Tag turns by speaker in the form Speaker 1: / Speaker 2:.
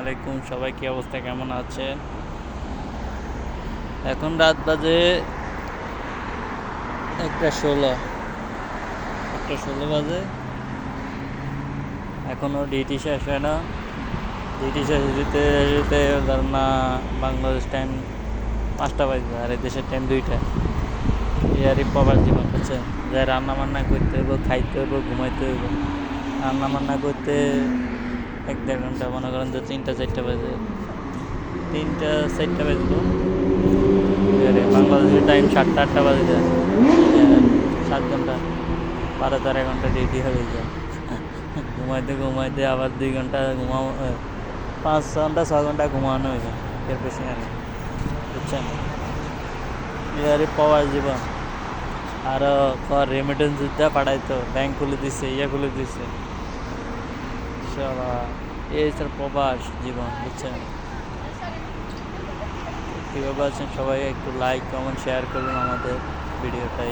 Speaker 1: আলাইকুম, সবাই কি অবস্থা, কেমন আছেন? এখন রাত বাজে 1:16। 1:16 বাজে, এখনও ডিউটি শেষ হয় না। ডিউটি শেষ দিতে দিতে ধর না বাংলাদেশ টাইম 5টা বাজবে, আর এই দেশের টাইম 2টা। এই প্রবাস জীবন হচ্ছে যে রান্না বান্না করতে হইব, খাইতে হইব, ঘুমাইতে হইব। রান্না বান্না করতে 1-1.5 ঘন্টা, মনে করেন যে 3টা-4টা বাজে, 3টা-4টা বাজবো। বাংলাদেশের টাইম 7টা-8টা বাজে যায়। 7 ঘন্টা, 12-13 ঘন্টা ডিউটি হয়ে যায়। ঘুমাইতে ঘুমাইতে আবার 2 ঘন্টা ঘুমাও, 5-6 ঘন্টা ঘুমানো হয়ে যায়, এর বেশি না। বুঝছেন? প্রবাস জীবন। আরও রেমিটেন্স দিতে পাঠাইতো, ব্যাংক খুলে দিচ্ছে, খুলে দিচ্ছে। এই স্যার প্রবাস জীবন। বুঝছেন? কীভাবে আছেন সবাই? একটু লাইক, কমেন্ট, শেয়ার করুন আমাদের ভিডিওটা।